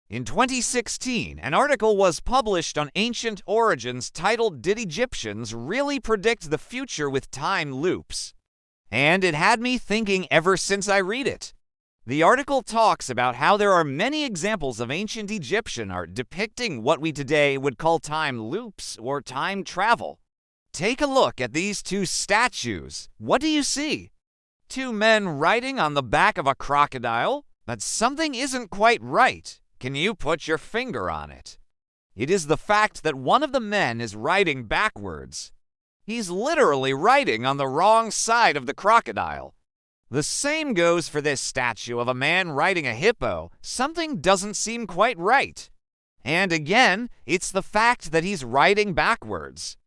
In 2016, an article was published on ancient origins titled "Did Egyptians Really Predict the Future with Time Loops?" And it had me thinking ever since I read it. The article talks about how there are many examples of ancient Egyptian art depicting what we today would call time loops or time travel. Take a look at these two statues. What do you see? Two men riding on the back of a crocodile? But something isn't quite right. Can you put your finger on it? It is the fact that one of the men is riding backwards. He's literally riding on the wrong side of the crocodile. The same goes for this statue of a man riding a hippo. Something doesn't seem quite right. And again, it's the fact that he's riding backwards.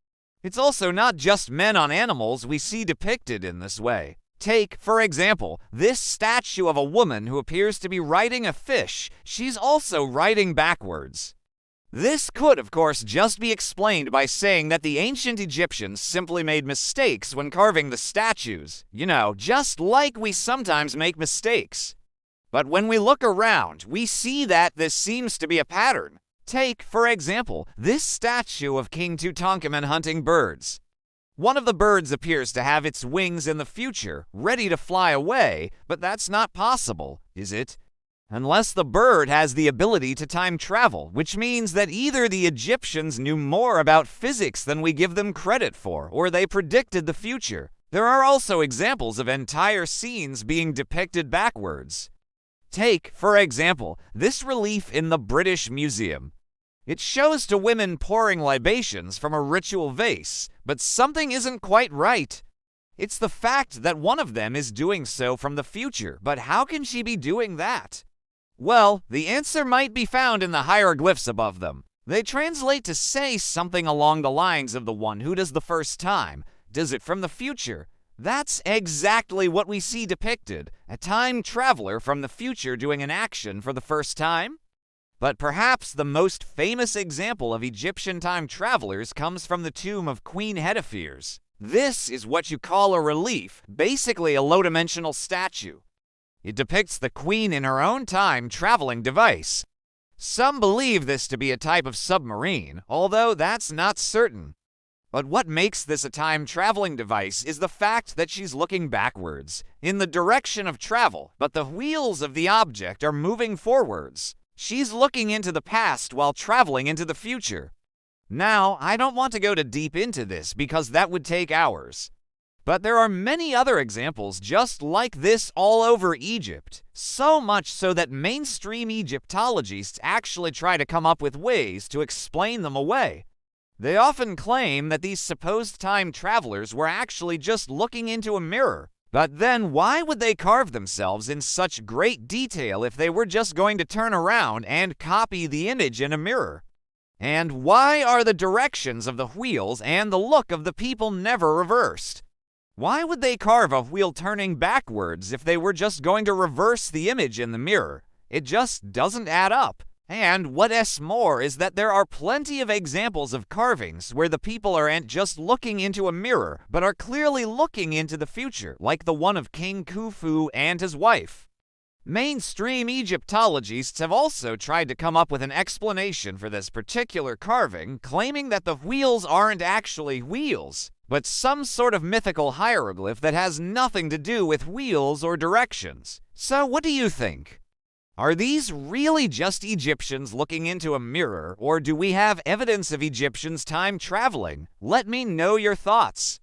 It's also not just men on animals we see depicted in this way. Take, for example, this statue of a woman who appears to be riding a fish. She's also riding backwards. This could, of course, just be explained by saying that the ancient Egyptians simply made mistakes when carving the statues. You know, just like we sometimes make mistakes. But when we look around, we see that this seems to be a pattern. Take, for example, this statue of King Tutankhamun hunting birds. One of the birds appears to have its wings in the future, ready to fly away, but that's not possible, is it? Unless the bird has the ability to time travel, which means that either the Egyptians knew more about physics than we give them credit for, or they predicted the future. There are also examples of entire scenes being depicted backwards. Take, for example, this relief in the British Museum. It shows two women pouring libations from a ritual vase, but something isn't quite right. It's the fact that one of them is doing so from the future, but how can she be doing that? Well, the answer might be found in the hieroglyphs above them. They translate to say something along the lines of the one who does the first time, does it from the future. That's exactly what we see depicted, a time traveler from the future doing an action for the first time. But perhaps the most famous example of Egyptian time travelers comes from the tomb of Queen Hetepheres. This is what you call a relief, basically a low-dimensional statue. It depicts the queen in her own time traveling device. Some believe this to be a type of submarine, although that's not certain. But what makes this a time-traveling device is the fact that she's looking backwards, in the direction of travel, but the wheels of the object are moving forwards. She's looking into the past while traveling into the future. Now, I don't want to go too deep into this because that would take hours. But there are many other examples just like this all over Egypt, so much so that mainstream Egyptologists actually try to come up with ways to explain them away. They often claim that these supposed time travelers were actually just looking into a mirror. But then why would they carve themselves in such great detail if they were just going to turn around and copy the image in a mirror? And why are the directions of the wheels and the look of the people never reversed? Why would they carve a wheel turning backwards if they were just going to reverse the image in the mirror? It just doesn't add up. And what's more is that there are plenty of examples of carvings where the people aren't just looking into a mirror, but are clearly looking into the future, like the one of King Khufu and his wife. Mainstream Egyptologists have also tried to come up with an explanation for this particular carving, claiming that the wheels aren't actually wheels, but some sort of mythical hieroglyph that has nothing to do with wheels or directions. So what do you think? Are these really just Egyptians looking into a mirror, or do we have evidence of Egyptians time traveling? Let me know your thoughts.